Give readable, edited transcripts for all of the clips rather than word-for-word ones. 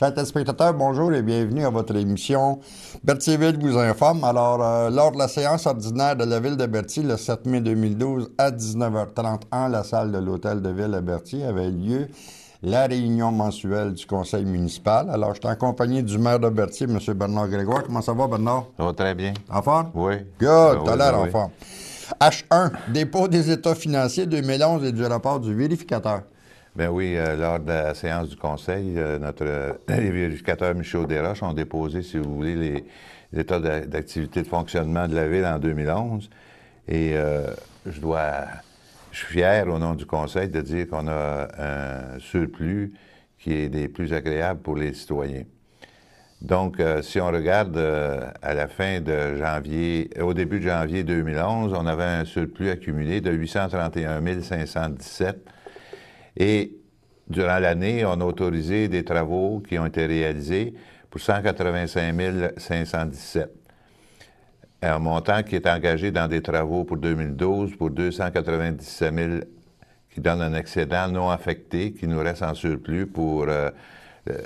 Chers téléspectateurs, bonjour et bienvenue à votre émission Berthierville vous informe. Alors, lors de la séance ordinaire de la Ville de Berthier, le 7 mai 2012, à 19h30, en la salle de l'Hôtel de Ville à Berthier, avait lieu la réunion mensuelle du conseil municipal. Alors, je suis en compagnie du maire de Berthier, M. Bernard Grégoire. Comment ça va, Bernard? Ça va très bien. En forme? Oui. Good, t'as Oui, l'air ben en oui. forme. H1, dépôt des états financiers 2011 et du rapport du vérificateur. Ben oui, lors de la séance du conseil, les vérificateurs Michaud Desroches ont déposé, si vous voulez, les états d'activité de fonctionnement de la ville en 2011. Et je suis fier, au nom du conseil, de dire qu'on a un surplus qui est des plus agréables pour les citoyens. Donc, si on regarde à la fin de janvier, au début de janvier 2011, on avait un surplus accumulé de 831 517. Et durant l'année, on a autorisé des travaux qui ont été réalisés pour 185 517. Un montant qui est engagé dans des travaux pour 2012 pour 297 000, qui donne un excédent non affecté qui nous reste en surplus pour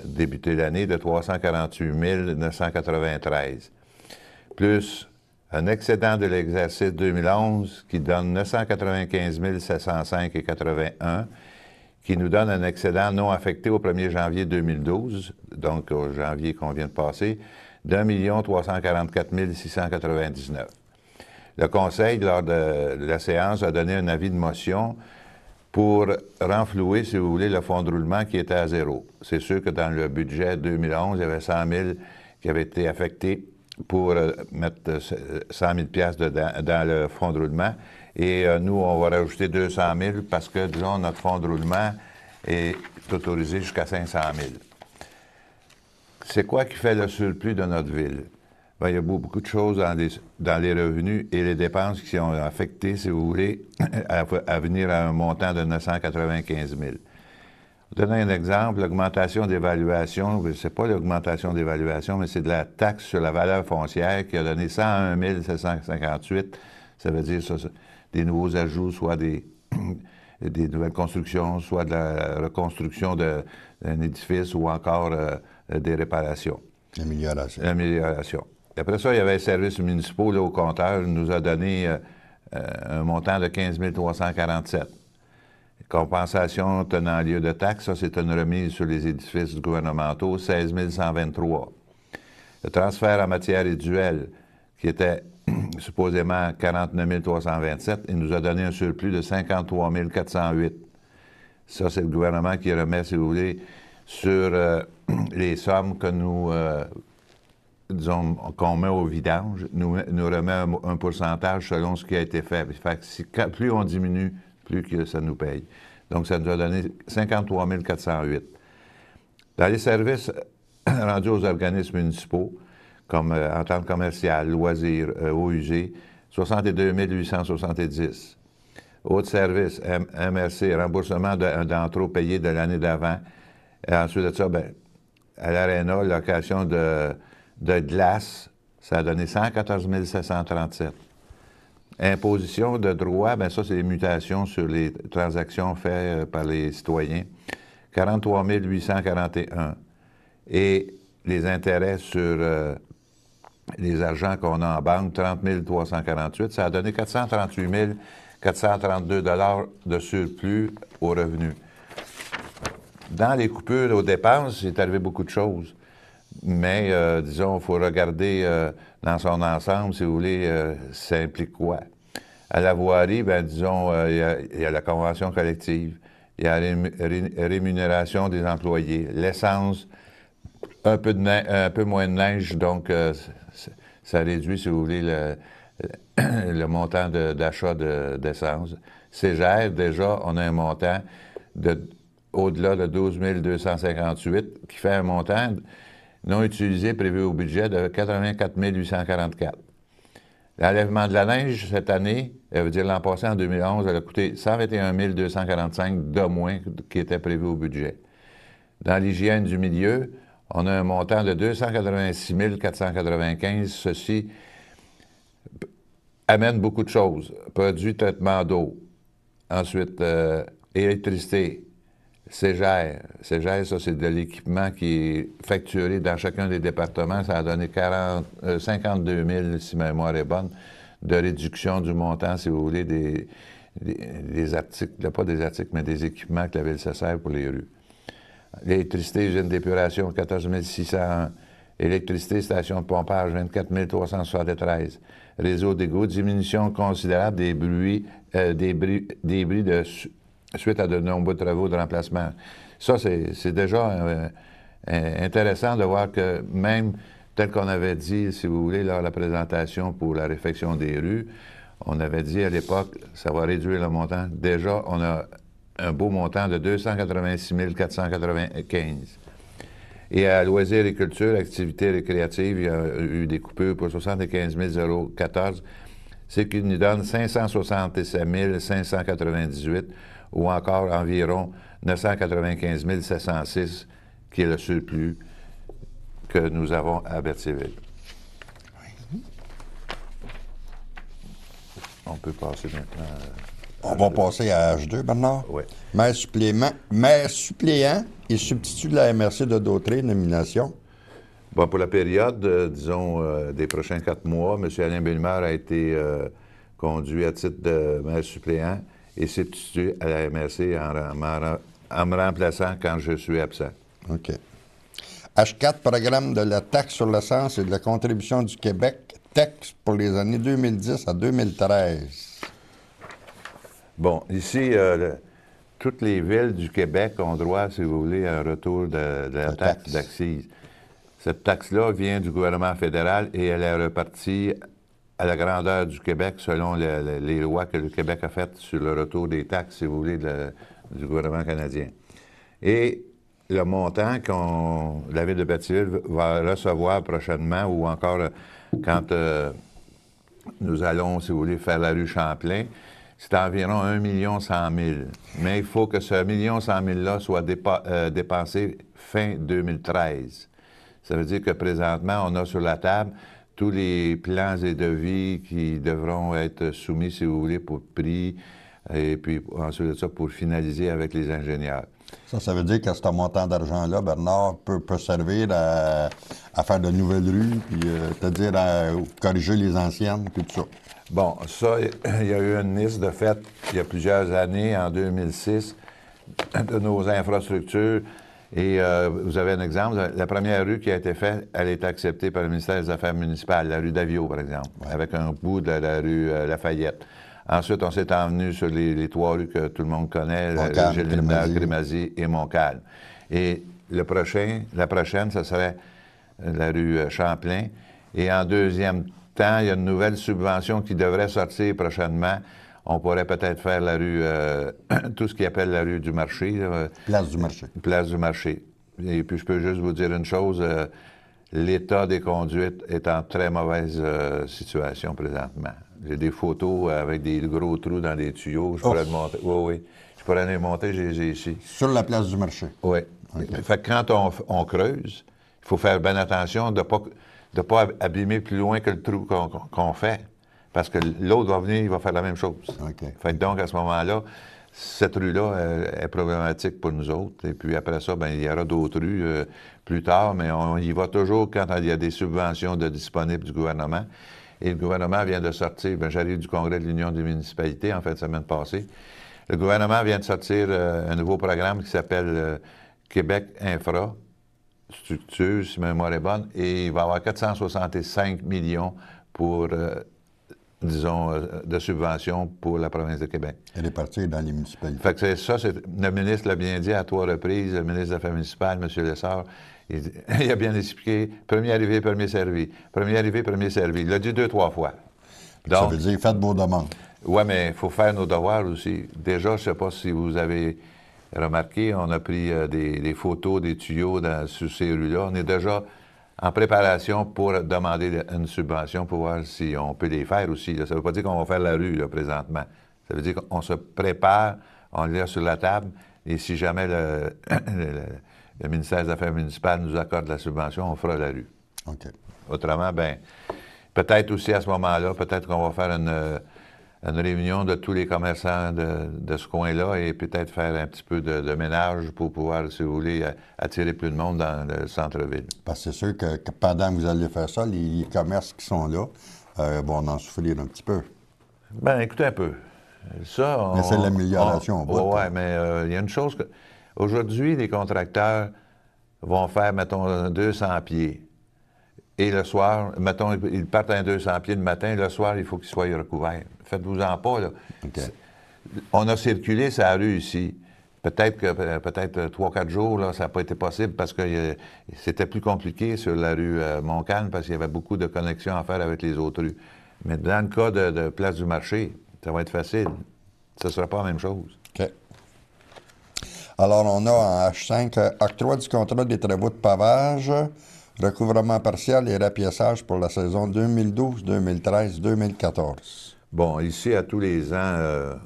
débuter l'année de 348 993. Plus un excédent de l'exercice 2011 qui donne 995 705,81, qui nous donne un excédent non affecté au 1er janvier 2012, donc au janvier qu'on vient de passer, d'1 344 699. Le Conseil, lors de la séance, a donné un avis de motion pour renflouer, si vous voulez, le fonds de roulement qui était à zéro. C'est sûr que dans le budget 2011, il y avait 100 000 qui avaient été affectés pour mettre 100 000 piastres dans le fonds de roulement. Et nous, on va rajouter 200 000 parce que, disons, notre fonds de roulement est autorisé jusqu'à 500 000. C'est quoi qui fait le surplus de notre ville? Bien, il y a beaucoup de choses dans les revenus et les dépenses qui sont affectées, si vous voulez, à venir à un montant de 995 000. Donner un exemple, l'augmentation d'évaluation, c'est pas l'augmentation d'évaluation, mais c'est de la taxe sur la valeur foncière qui a donné 101 758. Ça veut dire ça, des nouveaux ajouts, soit des nouvelles constructions, soit de la reconstruction d'un édifice ou encore des réparations. L'amélioration. Après ça, il y avait les services municipaux, là, au compteur, nous a donné un montant de 15 347. Compensation tenant lieu de taxes, ça, c'est une remise sur les édifices gouvernementaux, 16 123. Le transfert en matière résiduelle, qui était supposément 49 327, il nous a donné un surplus de 53 408. Ça, c'est le gouvernement qui remet, si vous voulez, sur les sommes que nous, disons, qu'on met au vidange, nous remet un pourcentage selon ce qui a été fait. Plus on diminue, plus que ça nous paye. Donc, ça nous a donné 53 408. Dans les services rendus aux organismes municipaux, comme entente commerciale, loisirs, OUG, 62 870. Autres services, MRC, remboursement d'un trop payé de l'année d'avant. Et ensuite de ça, bien, à l'Arena, location de glace, ça a donné 114 737. Imposition de droit, bien ça, c'est les mutations sur les transactions faites par les citoyens. 43 841. Et les intérêts sur les argents qu'on a en banque, 30 348. Ça a donné 438 432 de surplus aux revenus. Dans les coupures aux dépenses, il est arrivé beaucoup de choses. Mais, disons, il faut regarder dans son ensemble, si vous voulez, ça implique quoi. À la voirie, bien, disons, il y a la convention collective, il y a la rémunération des employés, l'essence, un peu moins de neige, donc ça réduit, si vous voulez, le montant d'achat d'essence. Ségère, déjà, on a un montant au-delà de 12 258 qui fait un montant non utilisé prévu au budget de 84 844. L'enlèvement de la neige cette année, ça veut dire l'an passé, en 2011, elle a coûté 121 245 de moins qui était prévu au budget. Dans l'hygiène du milieu, on a un montant de 286 495. Ceci amène beaucoup de choses. Produits, traitement d'eau. Ensuite, électricité, Ségère. Ségère, ça, c'est de l'équipement qui est facturé dans chacun des départements. Ça a donné 52 000, si ma mémoire est bonne, de réduction du montant, si vous voulez, des articles, pas des articles, mais des équipements que la Ville se sert pour les rues. L'électricité, usine d'épuration, 14 600. Électricité, station de pompage, 24 373. Réseau d'égout, diminution considérable des bruits suite à de nombreux travaux de remplacement. Ça, c'est déjà intéressant de voir que même tel qu'on avait dit, si vous voulez, lors de la présentation pour la réfection des rues, on avait dit à l'époque, ça va réduire le montant. Déjà, on a un beau montant de 286 495. Et à loisirs et culture, activités récréatives, il y a eu des coupures pour 75 014, ce qui nous donne 567 598 ou encore environ 995 706, qui est le surplus que nous avons à Berthierville. On peut passer maintenant. On va passer à H2, Bernard. Oui. Maire suppléant et substitut de la MRC de Dautrey, nomination. Bon, pour la période, disons, des prochains 4 mois, M. Alain Bellemare a été conduit à titre de maire suppléant et substitué à la MRC en me remplaçant quand je suis absent. OK. H4, programme de la taxe sur l'essence et de la contribution du Québec, TEX, pour les années 2010 à 2013. Bon, ici, toutes les villes du Québec ont droit, si vous voulez, à un retour de la taxe d'accise. Cette taxe-là vient du gouvernement fédéral et elle est repartie à la grandeur du Québec selon les lois que le Québec a faites sur le retour des taxes, si vous voulez, du gouvernement canadien. Et le montant que la Ville de Berthierville va recevoir prochainement ou encore quand nous allons, si vous voulez, faire la rue Champlain, c'est environ 1 100 000. Mais il faut que ce 1 100 000-là soit dépensé fin 2013. Ça veut dire que présentement, on a sur la table tous les plans et devis qui devront être soumis, si vous voulez, pour prix, et puis ensuite de ça, pour finaliser avec les ingénieurs. Ça veut dire que ce montant d'argent-là, Bernard, peut servir à faire de nouvelles rues, puis c'est-à-dire à corriger les anciennes, puis tout ça. Bon, ça, il y a eu une liste de fait il y a plusieurs années, en 2006, de nos infrastructures. Et vous avez un exemple. La première rue qui a été faite, elle a été acceptée par le ministère des Affaires municipales, la rue Davio, par exemple, avec un bout de la rue Lafayette. Ensuite, on s'est envenu sur les 3 rues que tout le monde connaît, la Gilles-Lindner, Crémazie et Montcalm. Et la prochaine, ce serait la rue Champlain. Et en deuxième temps, il y a une nouvelle subvention qui devrait sortir prochainement. On pourrait peut-être faire la rue, tout ce qu'ils appelle la rue du marché. Place du marché. Place du marché. Et puis, je peux juste vous dire une chose, l'état des conduites est en très mauvaise situation présentement. J'ai des photos avec des gros trous dans les tuyaux. Je pourrais le monter. Oui. Je pourrais les monter, j'ai ici. Sur la place du marché? Oui. Okay. Fait que quand on creuse, il faut faire bien attention de ne pas abîmer plus loin que le trou qu'on fait. Parce que l'autre va venir, il va faire la même chose. Okay. Fait que donc, à ce moment-là, cette rue-là est problématique pour nous autres. Et puis après ça, bien, il y aura d'autres rues plus tard, mais on y va toujours quand il y a des subventions disponibles du gouvernement. Et le gouvernement vient de sortir, j'arrive du Congrès de l'Union des municipalités en fin de semaine passée. Le gouvernement vient de sortir un nouveau programme qui s'appelle Québec Infra Structure, si ma mémoire est bonne, et il va y avoir 465 millions pour, disons, de subventions pour la province de Québec. Elle est partie dans les municipalités. Fait que c'est ça, le ministre l'a bien dit à 3 reprises, le ministre des Affaires municipales, M. Lessard, il a bien expliqué, premier arrivé, premier servi. Premier arrivé, premier servi. Il l'a dit 2-3 fois. Donc, ça veut dire, faites vos demandes. Oui, mais il faut faire nos devoirs aussi. Déjà, je ne sais pas si vous avez remarqué, on a pris des photos, des tuyaux sur ces rues-là. On est déjà en préparation pour demander une subvention pour voir si on peut les faire aussi. Là. Ça ne veut pas dire qu'on va faire la rue, là, présentement. Ça veut dire qu'on se prépare, on l'a sur la table, et si jamais le ministère des Affaires municipales nous accorde la subvention, on fera la rue. OK. Autrement, bien, peut-être aussi à ce moment-là, peut-être qu'on va faire une réunion de tous les commerçants de ce coin-là et peut-être faire un petit peu de ménage pour pouvoir, si vous voulez, attirer plus de monde dans le centre-ville. Parce que c'est sûr que pendant que vous allez faire ça, les commerces qui sont là vont en souffrir un petit peu. Bien, écoutez un peu. Ça, Mais c'est l'amélioration au bout. Oui, mais il y a une chose que... Aujourd'hui, les contracteurs vont faire, mettons, 200 pieds. Et le soir, mettons, ils partent à 200 pieds le matin, le soir, il faut qu'ils soient recouverts. Faites-vous-en pas, là. Okay. On a circulé sa rue ici. Peut-être que 3-4 jours, là, ça n'a pas été possible parce que c'était plus compliqué sur la rue Montcalm parce qu'il y avait beaucoup de connexions à faire avec les autres rues. Mais dans le cas de Place du Marché, ça va être facile. Ce ne sera pas la même chose. OK. Alors, on a en H5, octroi du contrat des travaux de pavage, recouvrement partiel et rapiessage pour la saison 2012, 2013, 2014. Bon, ici, à tous les ans,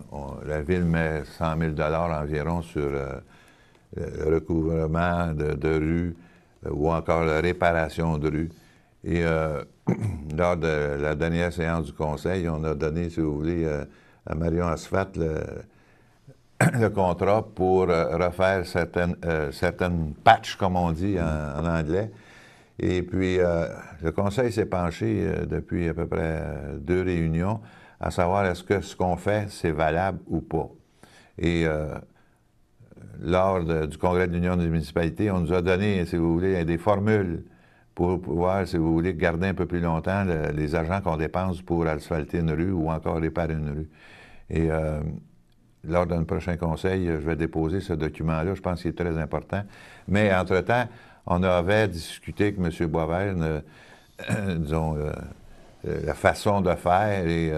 la Ville met 100 000 environ sur le recouvrement de rues ou encore la réparation de rues. Et lors de la dernière séance du Conseil, on a donné, si vous voulez, à Marion Asfat le contrat pour refaire certaines patchs, comme on dit en anglais. Et puis, le Conseil s'est penché depuis à peu près 2 réunions à savoir est-ce que ce qu'on fait, c'est valable ou pas. Et lors du Congrès de l'Union des municipalités, on nous a donné, si vous voulez, des formules pour pouvoir, si vous voulez, garder un peu plus longtemps les argents qu'on dépense pour asphalter une rue ou encore réparer une rue. Et lors d'un prochain conseil, je vais déposer ce document-là. Je pense qu'il est très important. Mais entre-temps, on avait discuté avec M. Boisvert, disons, la façon de faire. Et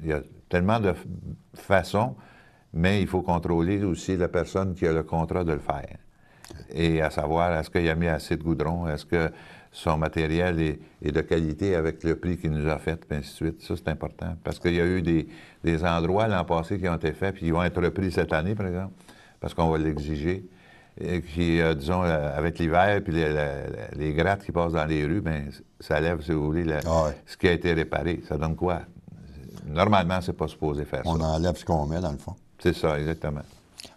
il y a tellement de façons, mais il faut contrôler aussi la personne qui a le contrat de le faire. Et à savoir, est-ce qu'il a mis assez de goudron? Est-ce que son matériel est de qualité avec le prix qu'il nous a fait, et ainsi de suite. Ça, c'est important. Parce qu'il y a eu des endroits l'an passé qui ont été faits, puis ils vont être repris cette année, par exemple, parce qu'on va l'exiger. Et qui, disons, avec l'hiver, puis les grattes qui passent dans les rues, bien, ça lève, si vous voulez, ce qui a été réparé. Ça donne quoi? Normalement, c'est pas supposé faire ça. On enlève ce qu'on met, dans le fond. C'est ça, exactement.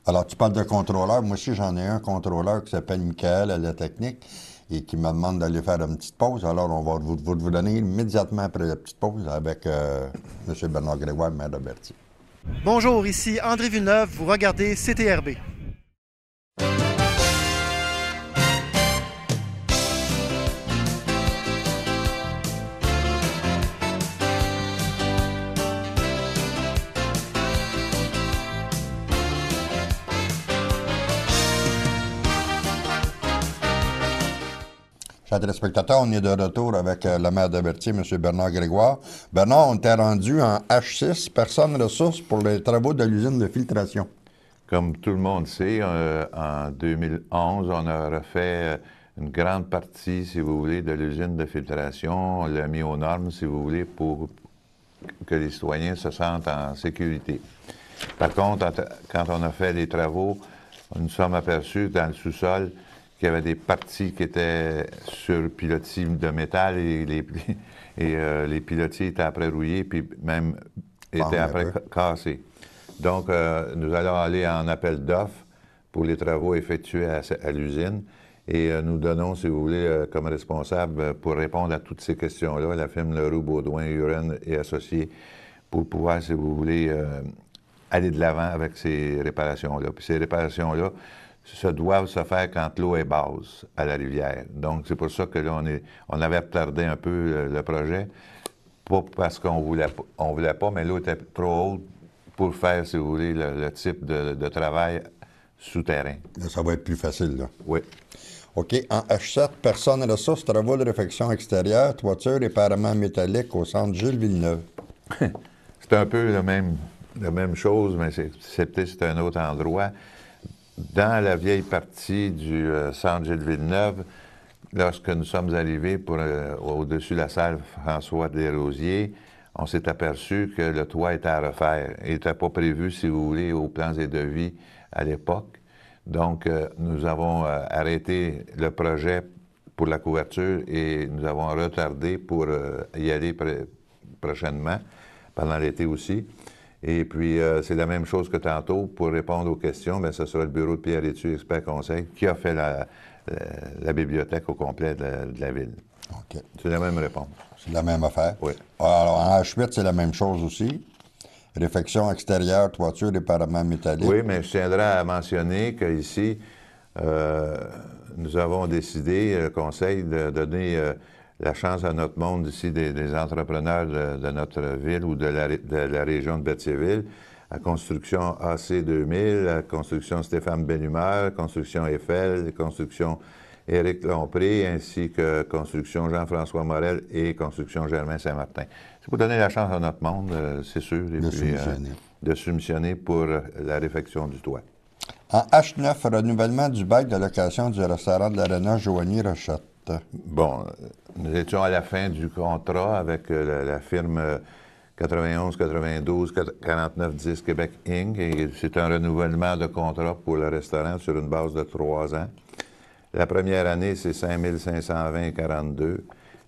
Alors, tu parles de contrôleur. Moi aussi, j'en ai un contrôleur qui s'appelle Michael à la technique et qui me demande d'aller faire une petite pause. Alors, on va vous donner immédiatement après la petite pause avec M. Bernard Grégoire, maire de Berthier. Bonjour, ici André Villeneuve. Vous regardez CTRB. Chers téléspectateurs, on est de retour avec le maire de Berthier, M. Bernard Grégoire. Bernard, on était rendu en H6, personne ressource pour les travaux de l'usine de filtration. Comme tout le monde sait, en 2011, on a refait une grande partie, si vous voulez, de l'usine de filtration. On l'a mis aux normes, si vous voulez, pour que les citoyens se sentent en sécurité. Par contre, quand on a fait les travaux, nous nous sommes aperçus dans le sous-sol qu'il y avait des parties qui étaient sur pilotis de métal et les pilotis étaient après rouillés, puis même étaient après cassés. Donc, nous allons aller en appel d'offres pour les travaux effectués à l'usine et nous donnons, si vous voulez, comme responsable pour répondre à toutes ces questions-là, la firme Leroux, Baudouin, Huron et Associés, pour pouvoir, si vous voulez, aller de l'avant avec ces réparations-là. Puis ces réparations-là se doivent se faire quand l'eau est basse à la rivière. Donc, c'est pour ça que là, on avait retardé un peu le projet, pas parce qu'on voulait pas, mais l'eau était trop haute pour faire, si vous voulez, le type de travail souterrain. Là, ça va être plus facile, là. Oui. OK. En H7, personne ressource, travaux de réfection extérieure, toiture et parement métallique au centre Gilles Villeneuve. C'est un peu la même chose, mais c'est un autre endroit. Dans la vieille partie du centre Gilles Villeneuve, lorsque nous sommes arrivés au-dessus de la salle François Desrosiers, on s'est aperçu que le toit était à refaire. Il n'était pas prévu, si vous voulez, aux plans et devis à l'époque. Donc, nous avons arrêté le projet pour la couverture et nous avons retardé pour y aller prochainement. pendant l'été aussi. Et puis, c'est la même chose que tantôt. Pour répondre aux questions, bien, ce sera le bureau de Pierre Étu, expert conseil, qui a fait la bibliothèque au complet de la ville. OK. C'est la même réponse. C'est la même affaire. Oui. Alors, en H8, c'est la même chose aussi. Réfection extérieure, toiture et paraments métalliques. Oui, mais je tiendrai à mentionner qu'ici, nous avons décidé, le conseil, de donner la chance à notre monde ici, des entrepreneurs de notre ville ou de la région de Berthierville, à Construction AC 2000, à Construction Stéphane Benhumeur, Construction Eiffel, Construction Éric Lompré, ainsi que Construction Jean-François Morel et Construction Germain Saint-Martin. C'est pour donner la chance à notre monde, c'est sûr, et puis de soumissionner pour la réfection du toit. En H9, renouvellement du bail de location du restaurant de l'Arena Joanie-Rochette. Bon, nous étions à la fin du contrat avec la firme 91-92-49-10 Québec Inc. Et c'est un renouvellement de contrat pour le restaurant sur une base de 3 ans. La première année, c'est 5 520,42.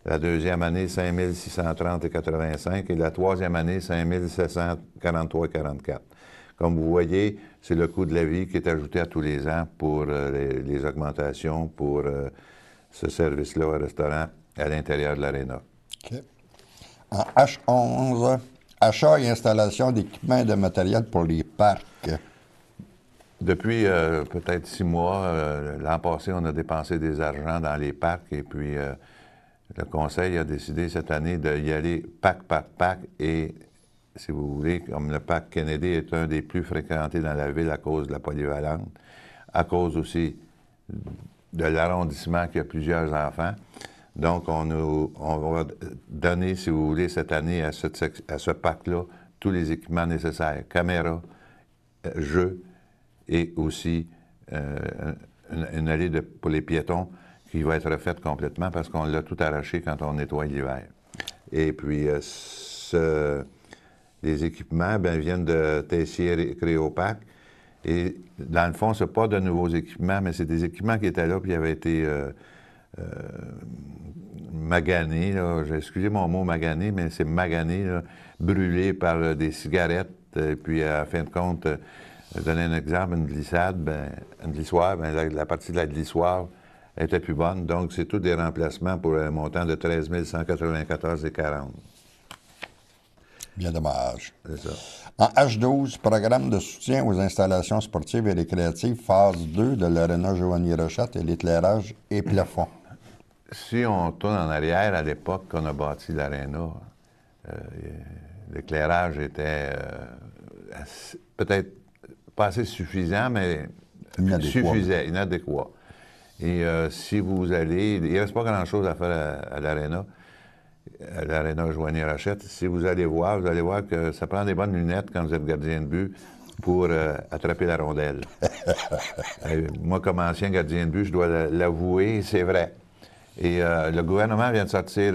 La deuxième année, 5 630,85. Et la troisième année, 5 743,44. Comme vous voyez, c'est le coût de la vie qui est ajouté à tous les ans pour les augmentations pour ce service-là au restaurant à l'intérieur de l'aréna. OK. En H11, achat et installation d'équipements et de matériel pour les parcs. Depuis peut-être 6 mois, l'an passé, on a dépensé des argents dans les parcs et puis le conseil a décidé cette année d'y aller parc par parc et, si vous voulez, comme le parc Kennedy est un des plus fréquentés dans la ville à cause de la polyvalente, à cause aussi de l'arrondissement qui a plusieurs enfants. Donc, on va donner, si vous voulez, cette année à ce parc-là tous les équipements nécessaires, caméras, jeux et aussi une allée pour les piétons qui va être refaite complètement parce qu'on l'a tout arraché quand on nettoie l'hiver. Et puis, les équipements viennent de Tessier-Créopac. Et dans le fond, ce n'est pas de nouveaux équipements, mais c'est des équipements qui étaient là puis avaient été maganés. Excusez mon mot magané, mais c'est magané, là, brûlés par des cigarettes. Et puis, à fin de compte, donner un exemple, une glissade, une glissoire, la partie de la glissoire était plus bonne. Donc, c'est tous des remplacements pour un montant de 13 194,40. Bien dommage. C'est ça. En H12, programme de soutien aux installations sportives et récréatives, phase 2 de l'Arena Joanie-Rochette et l'éclairage et plafond. Si on tourne en arrière, à l'époque qu'on a bâti l'aréna, l'éclairage était peut-être pas assez suffisant, mais inadéquat. Et si vous allez... Il ne reste pas grand-chose à faire à l'aréna Joanie-Rochette. Si vous allez voir que ça prend des bonnes lunettes quand vous êtes gardien de but pour attraper la rondelle. Moi, comme ancien gardien de but, je dois l'avouer, c'est vrai. Et le gouvernement vient de sortir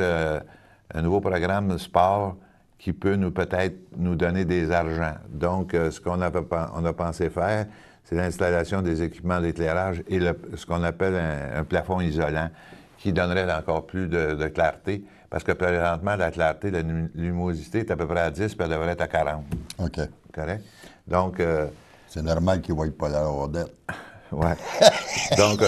un nouveau programme sport qui peut peut-être nous donner des argents. Donc, ce qu'on a pensé faire, c'est l'installation des équipements d'éclairage et ce qu'on appelle un plafond isolant qui donnerait encore plus de clarté. Parce que présentement, la clarté, la luminosité est à peu près à 10, puis elle devrait être à 40. OK. Correct? Donc... c'est normal qu'ils ne voient pas la rondelle. Oui. Donc,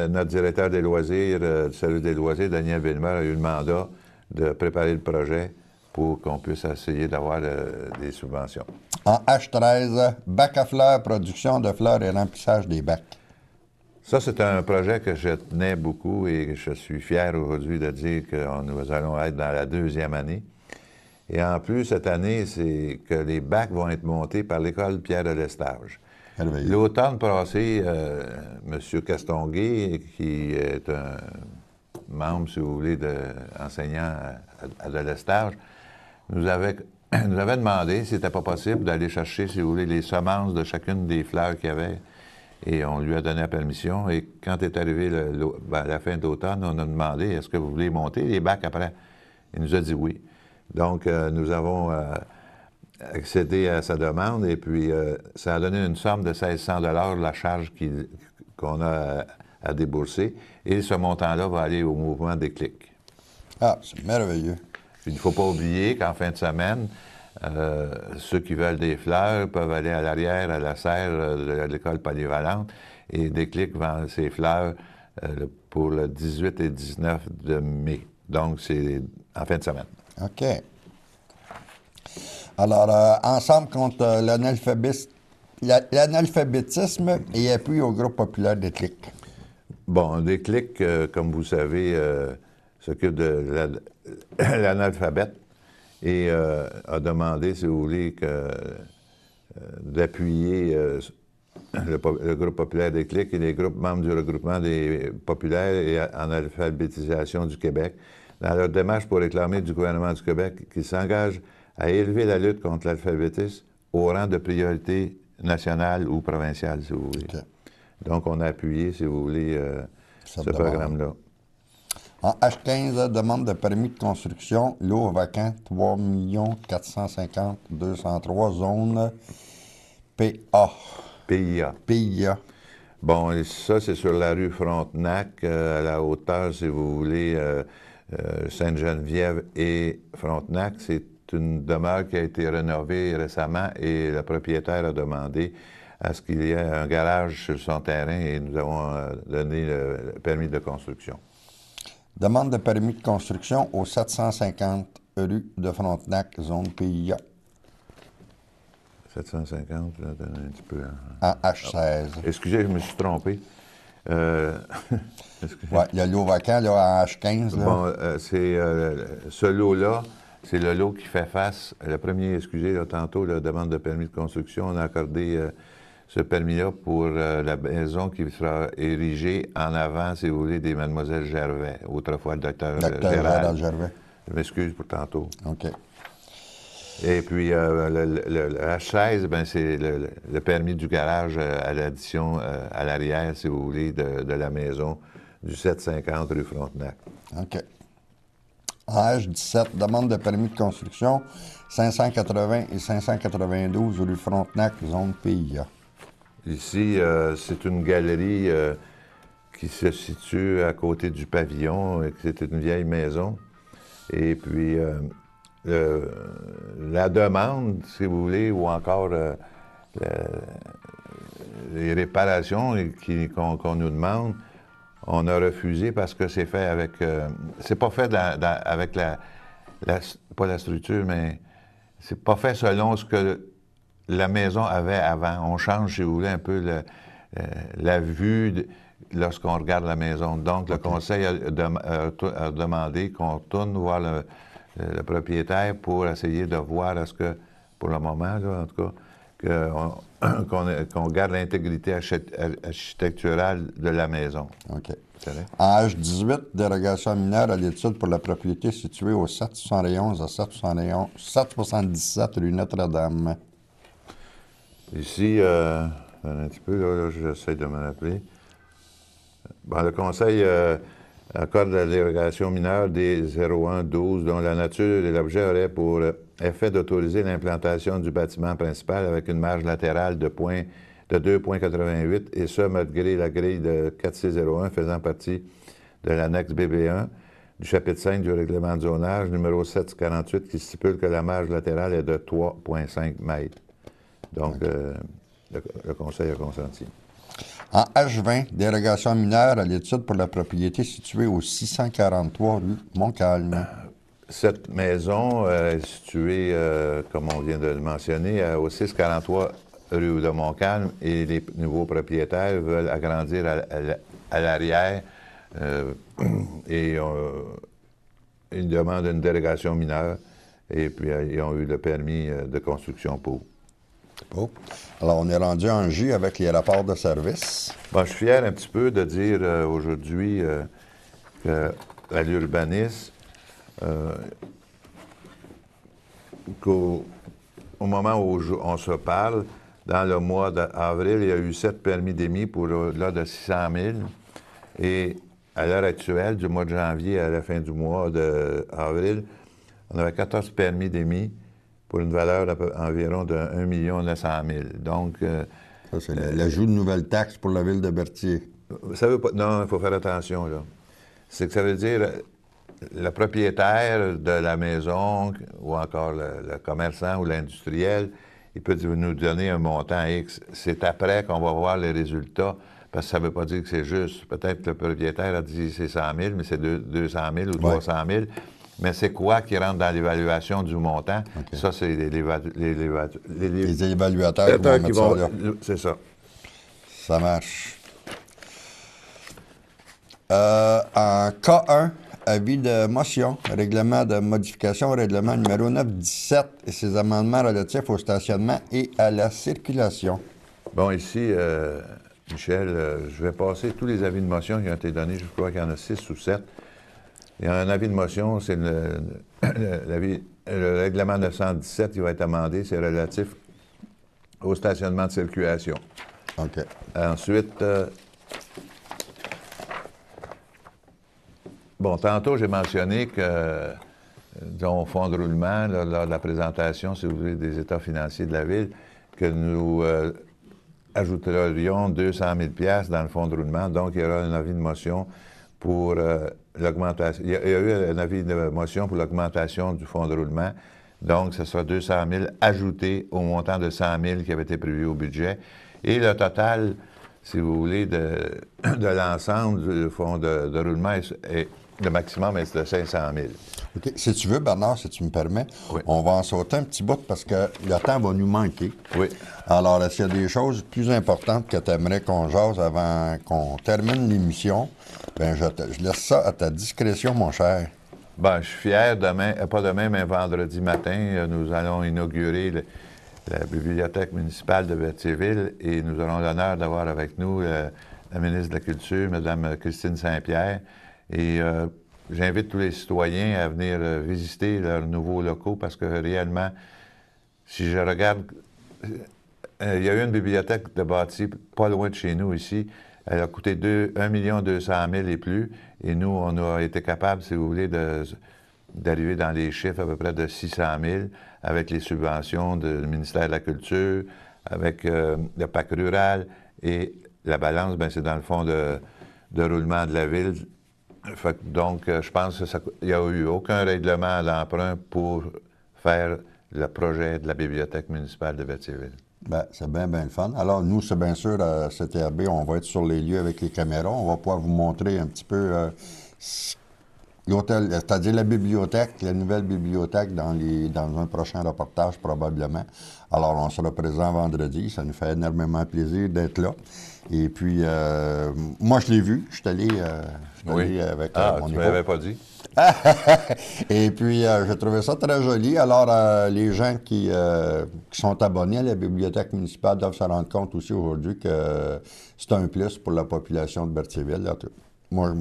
notre directeur des loisirs, du service des loisirs, Daniel Villemeur, a eu le mandat de préparer le projet pour qu'on puisse essayer d'avoir des subventions. En H13, bac à fleurs, production de fleurs et remplissage des bacs. Ça, c'est un projet que je tenais beaucoup et je suis fier aujourd'hui de dire que nous allons être dans la 2e année. Et en plus, cette année, c'est que les bacs vont être montés par l'école Pierre de Lestage. L'automne passé, M. Castonguay, qui est un membre, si vous voulez, enseignant à de Lestage, nous avait demandé si c'était pas possible d'aller chercher, si vous voulez, les semences de chacune des fleurs qu'il y avait. Et on lui a donné la permission. Et quand est arrivé la fin de l'automne, on a demandé, est-ce que vous voulez monter les bacs après? Il nous a dit oui. Donc, nous avons accédé à sa demande et puis ça a donné une somme de 1 600 $ la charge qu'on a à débourser. Et ce montant-là va aller au mouvement Déclic. Ah, c'est merveilleux. Il ne faut pas oublier qu'en fin de semaine, Ceux qui veulent des fleurs peuvent aller à l'arrière, à la serre de l'école polyvalente, et Déclic vend ses fleurs pour le 18 et 19 de mai. Donc, c'est en fin de semaine. OK. Alors, ensemble contre l'analphabétisme et appui au groupe populaire Déclic. Bon, Déclic, comme vous savez, s'occupe de l'analphabète et a demandé, si vous voulez, d'appuyer le groupe populaire Déclic et les groupes membres du regroupement des populaires et en alphabétisation du Québec dans leur démarche pour réclamer du gouvernement du Québec qu'il s'engage à élever la lutte contre l'alphabétisme au rang de priorité nationale ou provinciale, si vous voulez. Okay. Donc, on a appuyé, si vous voulez, ce programme-là. En H15, demande de permis de construction, lot vacant, 3 450 203, zone PA. PIA. Bon, et ça, c'est sur la rue Frontenac, à la hauteur, si vous voulez, Sainte-Geneviève et Frontenac. C'est une demeure qui a été rénovée récemment et le propriétaire a demandé à ce qu'il y ait un garage sur son terrain et nous avons donné le permis de construction. Demande de permis de construction au 750 rue de Frontenac, zone PIA. 750, là, un petit peu. En H16. Excusez, je me suis trompé. Oui, il y a le lot vacant là, en H15. Là. Bon, ce lot-là, c'est le lot qui fait face. Le premier, excusez, là, tantôt, la demande de permis de construction, on a accordé ce permis-là pour la maison qui sera érigée en avant, si vous voulez, des Mademoiselle Gervais, autrefois le docteur Gérald Gervais. Je m'excuse pour tantôt. OK. Et puis, le H16, ben, c'est le permis du garage à l'addition à l'arrière, si vous voulez, de la maison du 750 rue Frontenac. OK. En H17, demande de permis de construction, 580 et 592 rue Frontenac, zone PIA. Ici, c'est une galerie qui se situe à côté du pavillon, et c'est une vieille maison. Et puis, la demande, si vous voulez, ou encore les réparations qu'on nous demande, on a refusé parce que c'est fait avec... c'est pas fait avec pas la structure, mais c'est pas fait selon ce que la maison avait avant. On change, si vous voulez, un peu la vue lorsqu'on regarde la maison. Donc, le conseil a demandé qu'on retourne voir le propriétaire pour essayer de voir est-ce que, pour le moment, là, en tout cas, qu'on garde l'intégrité architecturale de la maison. OK. En H18, dérogation mineure à l'étude pour la propriété située au 771 à 777 rue Notre-Dame. Ici, un petit peu, là j'essaie de me rappeler. Bon, le Conseil accorde la dérogation mineure des 01-12 dont la nature et l'objet auraient pour effet d'autoriser l'implantation du bâtiment principal avec une marge latérale de 2,88 et ce, malgré la grille de 4601 faisant partie de l'annexe BB1 du chapitre 5 du règlement de zonage numéro 748 qui stipule que la marge latérale est de 3,5 mètres. Donc, le Conseil a consenti. En H20, dérogation mineure à l'étude pour la propriété située au 643 rue Montcalm. Cette maison est située, comme on vient de le mentionner, au 643 rue de Montcalm et les nouveaux propriétaires veulent agrandir à l'arrière et ils demandent une dérogation mineure et puis ils ont eu le permis de construction pour. Oh. Alors, on est rendu en J avec les rapports de service. Bon, je suis fier un petit peu de dire aujourd'hui qu'à l'urbanisme, qu'au moment où on se parle, dans le mois d'avril, il y a eu 7 permis d'émis pour au-delà de 600 000. Et à l'heure actuelle, du mois de janvier à la fin du mois d'avril, on avait 14 permis d'émis pour une valeur environ de 1 900 000. Donc... ça, c'est l'ajout de nouvelles taxes pour la ville de Berthier. Ça veut pas... Non, il faut faire attention, là. C'est que ça veut dire... le propriétaire de la maison ou encore le commerçant ou l'industriel, il peut nous donner un montant X. C'est après qu'on va voir les résultats, parce que ça ne veut pas dire que c'est juste. Peut-être que le propriétaire a dit c'est 100 000, mais c'est 200 000 ou 300 000. Mais c'est quoi qui rentre dans l'évaluation du montant? Okay. Ça, c'est les évaluateurs qui vont mettre ça là. C'est ça. Ça marche. En K1, avis de motion, règlement de modification au règlement numéro 917 et ses amendements relatifs au stationnement et à la circulation. Bon, ici, Michel, je vais passer tous les avis de motion qui ont été donnés. Je crois qu'il y en a 6 ou 7. Il y a un avis de motion, c'est le règlement 917 qui va être amendé, c'est relatif au stationnement de circulation. OK. Ensuite, bon, tantôt, j'ai mentionné que, disons, au fonds de roulement, là, lors de la présentation, si vous voulez, des états financiers de la Ville, que nous ajouterions 200 000 dans le fonds de roulement. Donc, il y aura un avis de motion pour l'augmentation. Il y a eu un avis de motion pour l'augmentation du fonds de roulement. Donc, ce sera 200 000 ajoutés au montant de 100 000 qui avait été prévu au budget. Et le total, si vous voulez, de l'ensemble du fonds de roulement, le maximum est de 500 000. OK. Si tu veux, Bernard, si tu me permets, oui. On va en sauter un petit bout parce que le temps va nous manquer. Oui. Alors, est-ce qu'il y a des choses plus importantes que tu aimerais qu'on jase avant qu'on termine l'émission? Bien, je laisse ça à ta discrétion, mon cher. Bien, je suis fier, pas demain, mais vendredi matin, nous allons inaugurer la bibliothèque municipale de Berthierville et nous aurons l'honneur d'avoir avec nous la ministre de la Culture, Mme Christine Saint-Pierre. Et j'invite tous les citoyens à venir visiter leurs nouveaux locaux parce que réellement, si je regarde, il y a eu une bibliothèque de bâtie pas loin de chez nous ici. Elle a coûté 1 200 000 et plus. Et nous, on a été capable, si vous voulez, d'arriver dans les chiffres à peu près de 600 000 avec les subventions du ministère de la Culture, avec le PAC rural et la balance, bien, c'est dans le fond de roulement de la Ville. Donc, je pense qu'il n'y a eu aucun règlement d'emprunt pour faire le projet de la bibliothèque municipale de Berthierville. Bien, c'est bien le fun. Alors, nous, c'est bien sûr, à CTRB, on va être sur les lieux avec les caméras. On va pouvoir vous montrer un petit peu l'hôtel, c'est-à-dire la bibliothèque, la nouvelle bibliothèque dans un prochain reportage, probablement. Alors, on sera présent vendredi. Ça nous fait énormément plaisir d'être là. Et puis, moi, je l'ai vu. Je suis allé avec mon tu ne m'avais pas dit. Et puis, j'ai trouvé ça très joli. Alors, les gens qui sont abonnés à la bibliothèque municipale doivent se rendre compte aussi aujourd'hui que c'est un plus pour la population de Berthierville. Moi,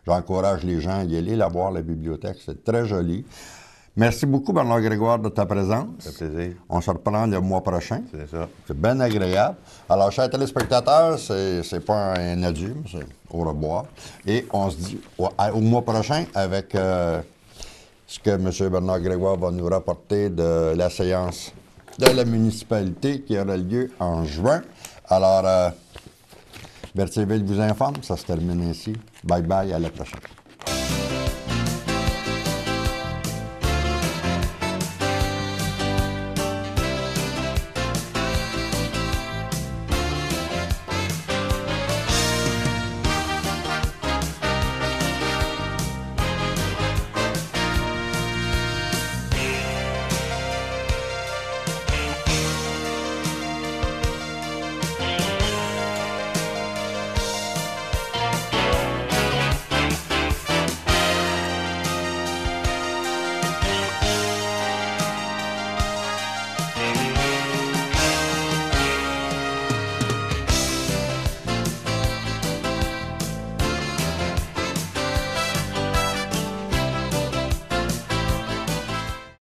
j'encourage les gens à y aller, la voir, la bibliothèque. C'est très joli. Merci beaucoup, Bernard Grégoire, de ta présence. Ça fait plaisir. On se reprend le mois prochain. C'est ça. C'est bien agréable. Alors, chers téléspectateurs, c'est pas un adieu, c'est au revoir. Et on se dit au mois prochain avec ce que M. Bernard Grégoire va nous rapporter de la séance de la municipalité qui aura lieu en juin. Alors, Berthierville vous informe, ça se termine ainsi. Bye bye, à la prochaine.